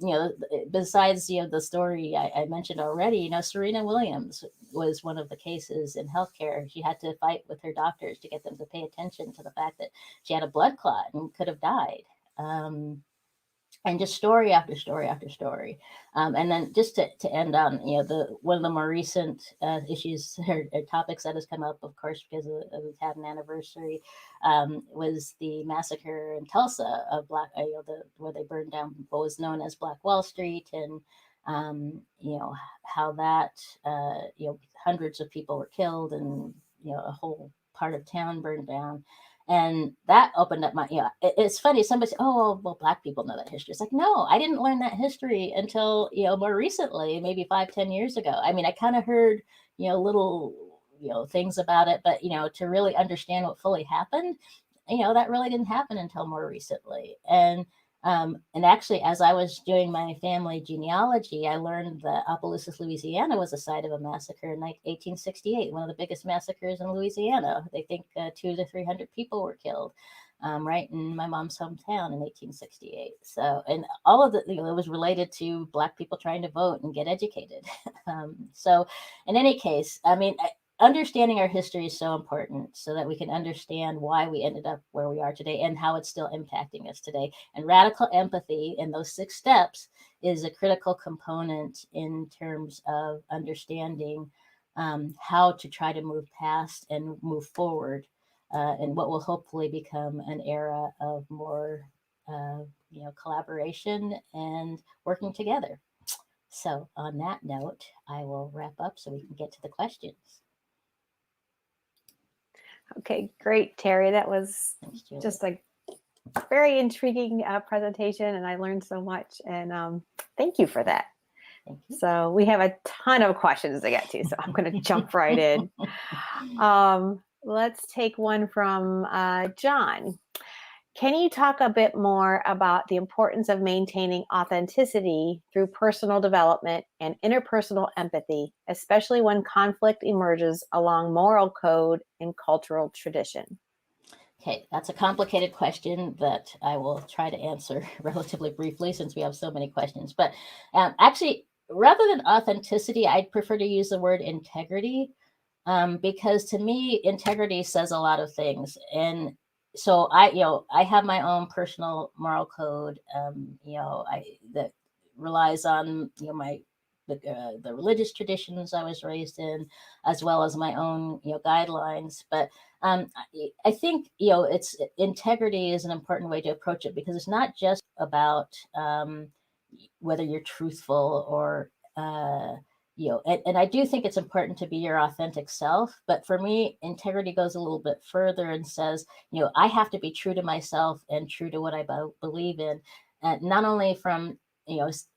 S2: besides the story I mentioned already, Serena Williams was one of the cases in healthcare. She had to fight with her doctors to get them to pay attention to the fact that she had a blood clot and could have died. And just story after story after story. And then just to end on, one of the more recent issues or topics that has come up, of course, because we've had an anniversary, was the massacre in Tulsa of where they burned down what was known as Black Wall Street, and how that hundreds of people were killed, and a whole part of town burned down. And that opened up my, it's funny. Somebody said, oh, well, Black people know that history. It's like, no, I didn't learn that history until, more recently, maybe 5-10 years ago. I mean, I kind of heard, little, things about it, but, to really understand what fully happened, that really didn't happen until more recently. And And actually, as I was doing my family genealogy, I learned that Opelousas, Louisiana was the site of a massacre in 1868, one of the biggest massacres in Louisiana. They think 200 to 300 people were killed. Right in my mom's hometown in 1868. So, and all of it was related to Black people trying to vote and get educated. So, in any case, I mean, understanding our history is so important so that we can understand why we ended up where we are today and how it's still impacting us today. And radical empathy in those 6 steps is a critical component in terms of understanding how to try to move past and move forward in what will hopefully become an era of more collaboration and working together. So on that note, I will wrap up so we can get to the questions.
S1: Okay, great, Terri. That was just a very intriguing presentation, and I learned so much. And thank you for that.
S2: Thank you.
S1: So we have a ton of questions to get to, so I'm going to jump right in. Let's take one from John. Can you talk a bit more about the importance of maintaining authenticity through personal development and interpersonal empathy, especially when conflict emerges along moral code and cultural tradition?
S2: Okay, that's a complicated question that I will try to answer relatively briefly since we have so many questions. But actually, rather than authenticity, I'd prefer to use the word integrity because to me, integrity says a lot of things. And so I have my own personal moral code, that relies on, the religious traditions I was raised in, as well as my own, guidelines. But I think, it's integrity is an important way to approach it because it's not just about whether you're truthful or, and I do think it's important to be your authentic self. But for me, integrity goes a little bit further and says, I have to be true to myself and true to what I believe in. And not only from,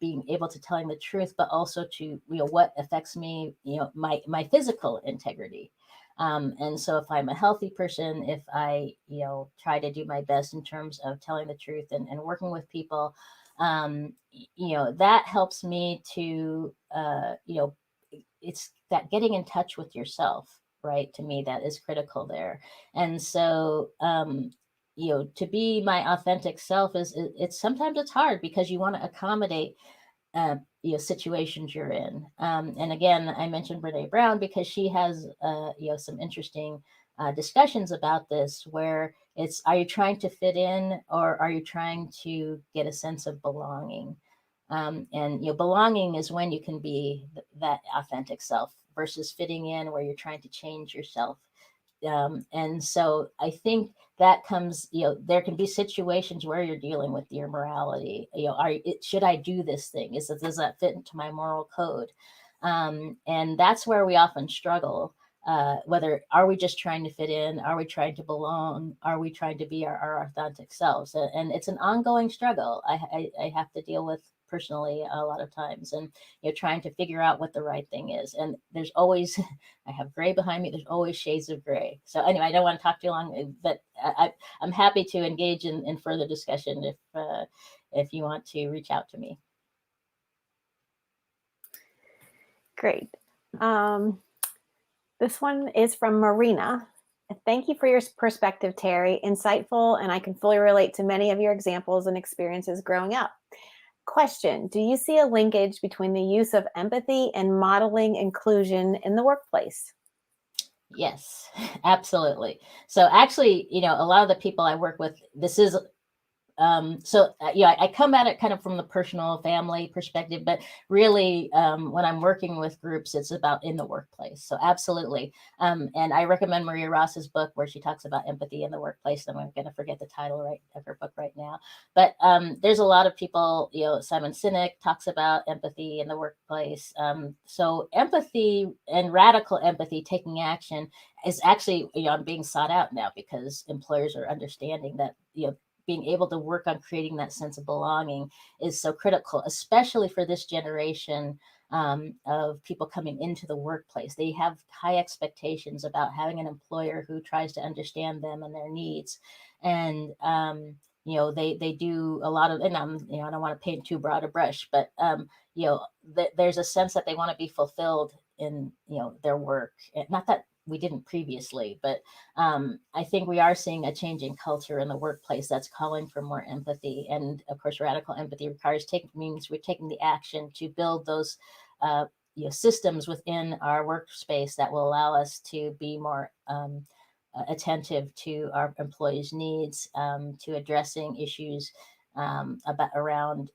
S2: being able to telling the truth, but also to, what affects me, my physical integrity. And so if I'm a healthy person, if I, try to do my best in terms of telling the truth and working with people, that helps me to, it's that getting in touch with yourself, right? To me, that is critical there. And so, to be my authentic self it's sometimes it's hard because you want to accommodate situations you're in. And again, I mentioned Brene Brown because she has some interesting discussions about this, where it's, are you trying to fit in or are you trying to get a sense of belonging? And belonging is when you can be that authentic self versus fitting in where you're trying to change yourself. And so I think that comes, there can be situations where you're dealing with your morality. Should I do this thing? Does that fit into my moral code? And that's where we often struggle. Whether are we just trying to fit in? Are we trying to belong? Are we trying to be our authentic selves? And it's an ongoing struggle I have to deal with personally a lot of times, and trying to figure out what the right thing is. And there's always I have gray behind me, there's always shades of gray. So anyway, I don't want to talk too long, but I'm happy to engage in further discussion if you want to reach out to me.
S1: Great. This one is from Marina. Thank you for your perspective, Terri. Insightful, and I can fully relate to many of your examples and experiences growing up. Question: do you see a linkage between the use of empathy and modeling inclusion in the workplace?
S2: Yes, absolutely. So actually, a lot of the people I work with, this is I come at it kind of from the personal family perspective, but really when I'm working with groups, it's about in the workplace. So absolutely. And I recommend Maria Ross's book where she talks about empathy in the workplace. I'm going to forget the title of her book right now. But there's a lot of people, Simon Sinek talks about empathy in the workplace. So empathy and radical empathy, taking action, is actually, being sought out now because employers are understanding that, being able to work on creating that sense of belonging is so critical, especially for this generation of people coming into the workplace. They have high expectations about having an employer who tries to understand them and their needs. And, they do a lot of, and I don't want to paint too broad a brush, but there's a sense that they want to be fulfilled in their work. Not that we didn't previously, but I think we are seeing a changing culture in the workplace that's calling for more empathy. And of course, radical empathy means we're taking the action to build those systems within our workspace that will allow us to be more attentive to our employees' needs, to addressing issues around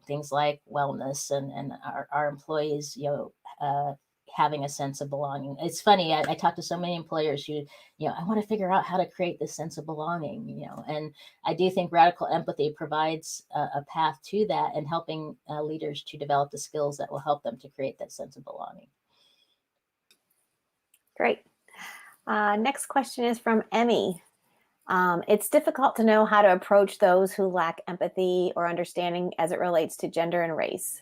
S2: things like wellness and our employees having a sense of belonging. It's funny, I talk to so many employers who I want to figure out how to create this sense of belonging, and I do think radical empathy provides a path to that, and helping leaders to develop the skills that will help them to create that sense of belonging.
S1: Great. Next question is from Emmy. It's difficult to know how to approach those who lack empathy or understanding as it relates to gender and race.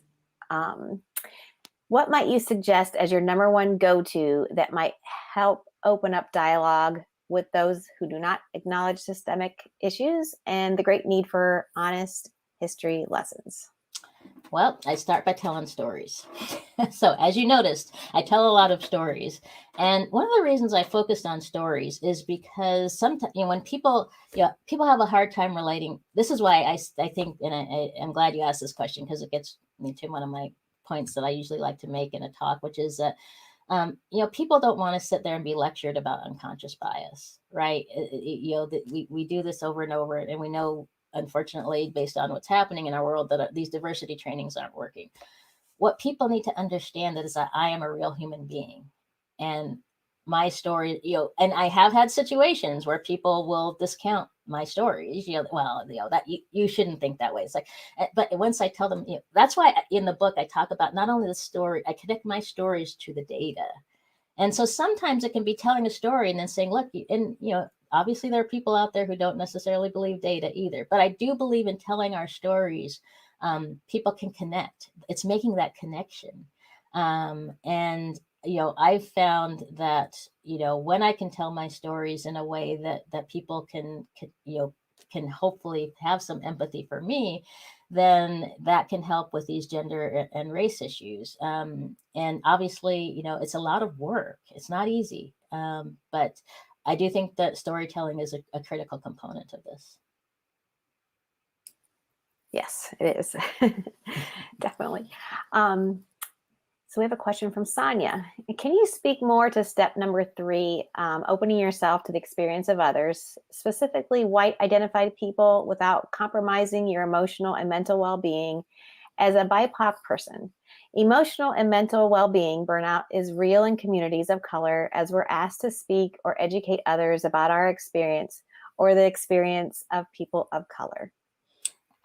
S1: What might you suggest as your number one go-to that might help open up dialogue with those who do not acknowledge systemic issues and the great need for honest history lessons?
S2: Well, I start by telling stories. So as you noticed, I tell a lot of stories. And one of the reasons I focused on stories is because sometimes, when people have a hard time relating. This is why I think, and I'm glad you asked this question, because it gets me to one of my points that I usually like to make in a talk, which is that, people don't want to sit there and be lectured about unconscious bias, right? We do this over and over, and we know, unfortunately, based on what's happening in our world, that these diversity trainings aren't working. What people need to understand is that I am a real human being, and my story, and I have had situations where people will discount my stories, that you shouldn't think that way. It's like, but once I tell them, that's why in the book I talk about not only the story, I connect my stories to the data. And so sometimes it can be telling a story and then saying, look, and obviously there are people out there who don't necessarily believe data either, but I do believe in telling our stories. People can connect. It's making that connection. And I've found that, when I can tell my stories in a way that people can hopefully have some empathy for me, then that can help with these gender and race issues. And obviously, it's a lot of work. It's not easy. But I do think that storytelling is a critical component of this.
S1: Yes, it is. Definitely. So we have a question from Sonia. Can you speak more to step number 3, opening yourself to the experience of others, specifically white identified people, without compromising your emotional and mental well-being as a BIPOC person? Emotional and mental well-being burnout is real in communities of color, as we're asked to speak or educate others about our experience or the experience of people of color.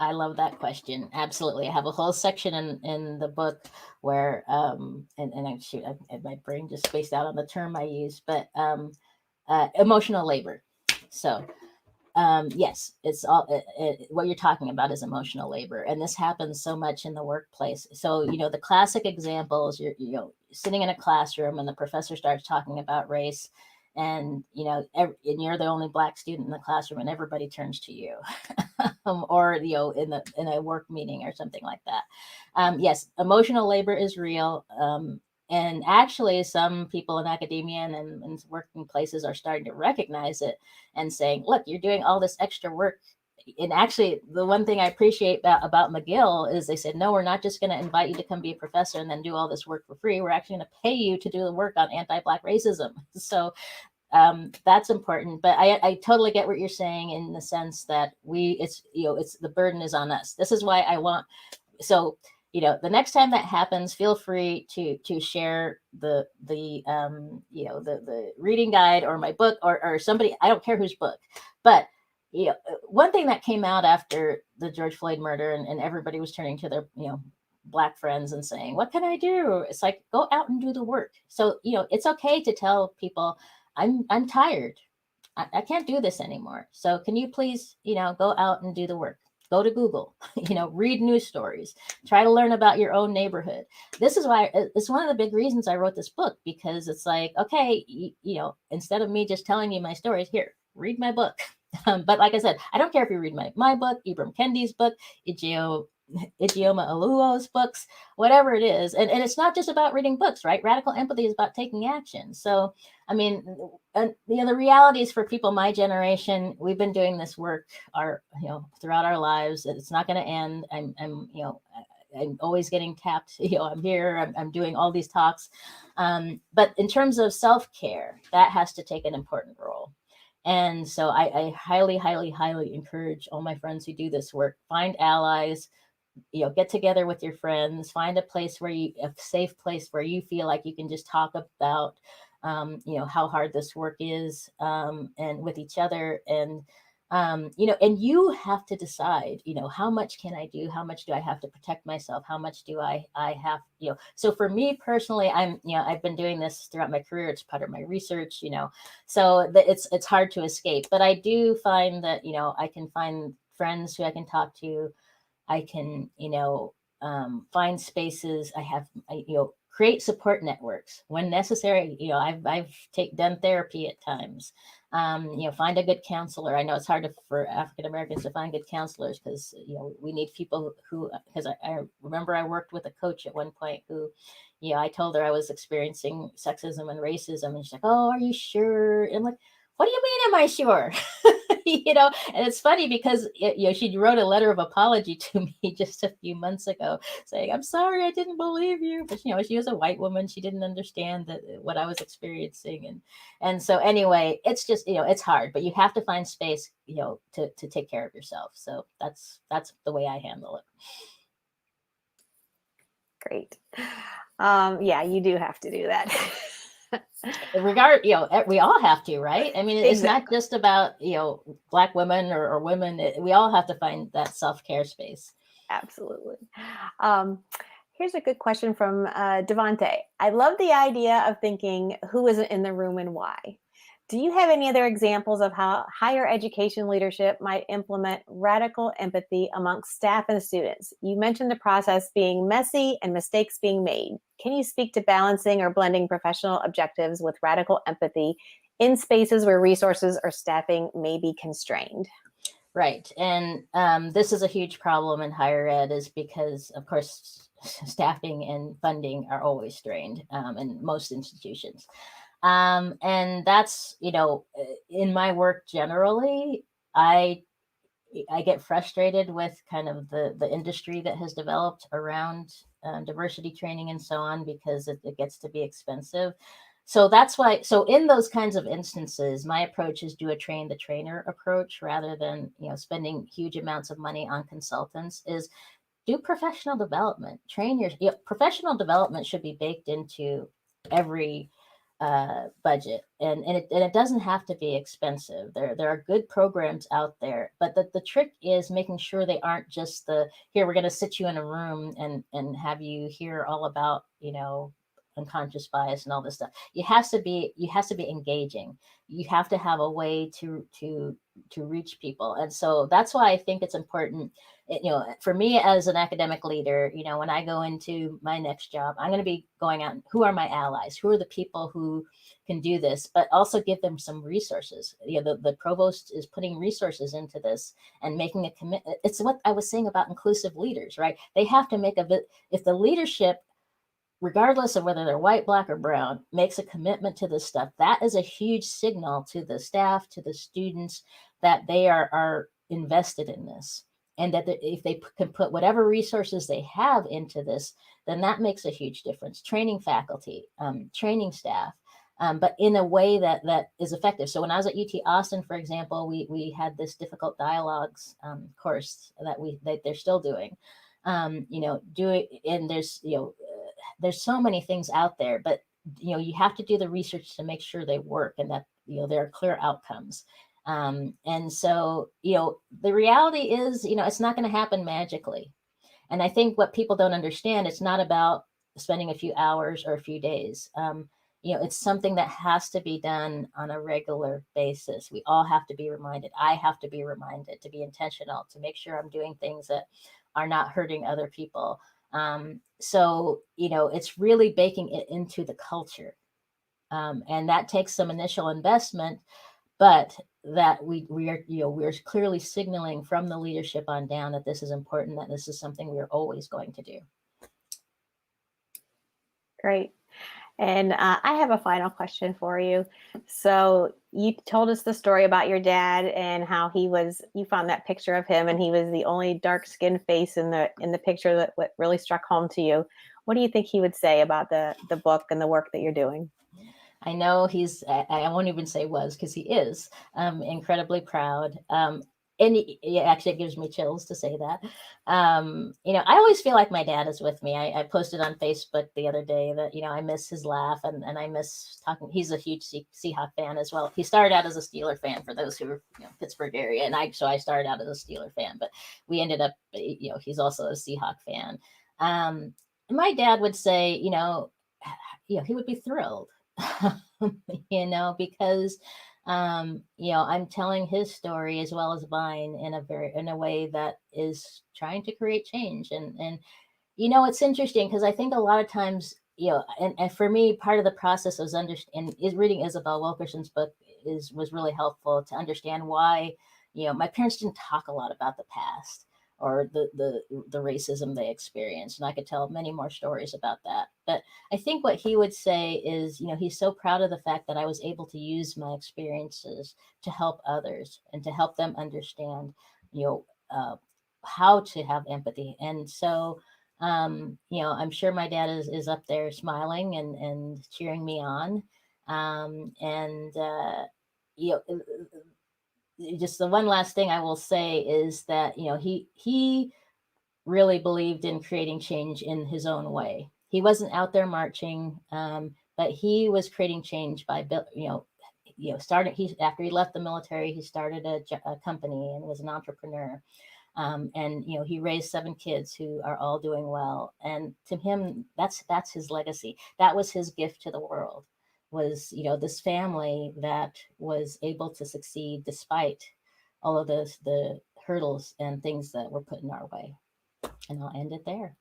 S2: I love that question. Absolutely. I have a whole section in the book where, my brain just spaced out on the term I use, but emotional labor. So yes, it's all, what you're talking about is emotional labor. And this happens so much in the workplace. So, the classic example is you're sitting in a classroom and the professor starts talking about race, and and you're the only Black student in the classroom, and everybody turns to you, or in a work meeting or something like that. Yes, emotional labor is real, and actually, some people in academia and working places are starting to recognize it and saying, "Look, you're doing all this extra work." And actually, the one thing I appreciate about McGill is they said, "No, we're not just going to invite you to come be a professor and then do all this work for free. We're actually going to pay you to do the work on anti-Black racism." So that's important. But I totally get what you're saying, in the sense that it's the burden is on us. This is why I want, so the next time that happens, feel free to share the reading guide or my book, or somebody, I don't care whose book. But one thing that came out after the George Floyd murder, and everybody was turning to their Black friends and saying, "What can I do?" It's like, go out and do the work. So it's okay to tell people, I'm tired. I can't do this anymore. So can you please, go out and do the work? Go to Google, read news stories, try to learn about your own neighborhood. This is why it's one of the big reasons I wrote this book, because it's like, okay, instead of me just telling you my stories, here, read my book. But like I said, I don't care if you read my book, Ibram Kendi's book, Ijeoma Oluo's books, whatever it is. And it's not just about reading books, right? Radical empathy is about taking action. So, I mean, the reality is for people my generation, we've been doing this work throughout our lives. It's not going to end. I'm always getting tapped. I'm here. I'm doing all these talks. But in terms of self-care, that has to take an important role. And so I highly, highly, highly encourage all my friends who do this work, find allies, get together with your friends, find a safe place where you feel like you can just talk about, how hard this work is, and with each other. And you have to decide, how much can I do? How much do I have to protect myself? How much do I have, so for me personally, I've been doing this throughout my career. It's part of my research, so it's hard to escape, but I do find that, I can find friends who I can talk to. I can, find spaces. Create support networks when necessary. I've done therapy at times. Find a good counselor. I know it's hard for African Americans to find good counselors because, we need people because I remember I worked with a coach at one point who, I told her I was experiencing sexism and racism. And she's like, "Oh, are you sure?" And I'm like, "What do you mean, am I sure?" And it's funny because she wrote a letter of apology to me just a few months ago saying, "I'm sorry, I didn't believe you." But she was a white woman. She didn't understand what I was experiencing. And so anyway, it's just, it's hard, but you have to find space, to take care of yourself. So that's the way I handle it.
S1: Great. Yeah, you do have to do that.
S2: We all have to, right? I mean, it's
S1: Exactly.
S2: not just about, Black women or women. We all have to find that self-care space.
S1: Absolutely. Here's a good question from Devante. I love the idea of thinking who isn't in the room and why. Do you have any other examples of how higher education leadership might implement radical empathy amongst staff and students? You mentioned the process being messy and mistakes being made. Can you speak to balancing or blending professional objectives with radical empathy in spaces where resources or staffing may be constrained?
S2: Right. And this is a huge problem in higher ed is because, of course, staffing and funding are always strained in most institutions. And that's, in my work generally, I get frustrated with kind of the industry that has developed around diversity training and so on because it gets to be expensive. So that's why. So in those kinds of instances, my approach is do a train the trainer approach rather than spending huge amounts of money on consultants. Is do professional development. Train your professional development should be baked into every budget, and it doesn't have to be expensive. There are good programs out there, but the trick is making sure they aren't just here we're going to sit you in a room and have you hear all about unconscious bias and all this stuff. You has to be engaging. You have to have a way to reach people, and so that's why I think it's important. For me as an academic leader, when I go into my next job, I'm going to be going out. Who are my allies? Who are the people who can do this? But also give them some resources. The provost is putting resources into this and making a commitment. It's what I was saying about inclusive leaders, right? They have to make if the leadership, regardless of whether they're white, Black, or brown, makes a commitment to this stuff, that is a huge signal to the staff, to the students, that they are invested in this. And that if they can put whatever resources they have into this, then that makes a huge difference. Training faculty, training staff, but in a way that is effective. So when I was at UT Austin, for example, we had this difficult dialogues course that they're still doing. And there's so many things out there, but you have to do the research to make sure they work and that there are clear outcomes. And so the reality is it's not going to happen magically. And I think what people don't understand, it's not about spending a few hours or a few days. It's something that has to be done on a regular basis. We all have to be reminded. I have to be reminded to be intentional, to make sure I'm doing things that are not hurting other people. So it's really baking it into the culture. And that takes some initial investment, but that we are, we're clearly signaling from the leadership on down that this is important, that this is something we're always going to do.
S1: Great. And I have a final question for you. So you told us the story about your dad and how you found that picture of him and he was the only dark skinned face in the picture that what really struck home to you. What do you think he would say about the book and the work that you're doing?
S2: I know I won't even say was, because he is incredibly proud. And actually, it gives me chills to say that. I always feel like my dad is with me. I posted on Facebook the other day that, I miss his laugh and I miss talking. He's a huge Seahawk fan as well. He started out as a Steeler fan, for those who are Pittsburgh area. So I started out as a Steeler fan, but we ended up, he's also a Seahawk fan. My dad would say, he would be thrilled. Because I'm telling his story as well as mine in a way that is trying to create change. And it's interesting because I think a lot of times, and for me, part of the process was reading Isabel Wilkerson's book was really helpful to understand why, my parents didn't talk a lot about the past or the racism they experienced. And I could tell many more stories about that. But I think what he would say is, he's so proud of the fact that I was able to use my experiences to help others and to help them understand, how to have empathy. And so, I'm sure my dad is up there smiling and cheering me on. And, just the one last thing I will say is that, he really believed in creating change in his own way. He wasn't out there marching, but he was creating change by, starting. After he left the military, he started a company and was an entrepreneur. And he raised 7 kids who are all doing well. And to him, that's his legacy. That was his gift to the world. Was this family that was able to succeed despite all of the hurdles and things that were put in our way. And I'll end it there.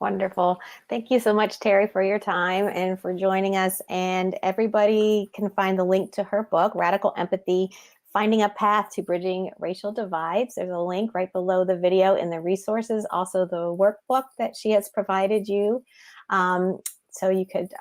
S1: Wonderful. Thank you so much, Terri, for your time and for joining us. And everybody can find the link to her book, Radical Empathy, Finding a Path to Bridging Racial Divides. There's a link right below the video in the resources, also the workbook that she has provided you. So you could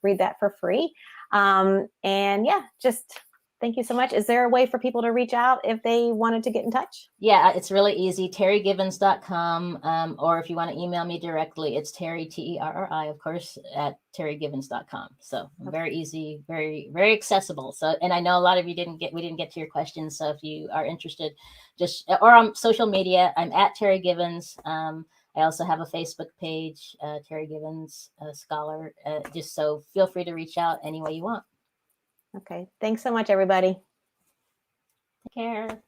S1: read that for free. And yeah, just thank you so much. Is there a way for people to reach out if they wanted to get in touch?
S2: Yeah, it's really easy. TerriGivens.com. Or if you want to email me directly, it's Terri, Terri, of course, at TerriGivens.com. So very easy, very, very accessible. So, and I know a lot of you we didn't get to your questions. So if you are interested, or on social media, I'm at Terri Givens. I also have a Facebook page, Terri Givens Scholar. Just so feel free to reach out any way you want.
S1: Okay. Thanks so much, everybody.
S2: Take care.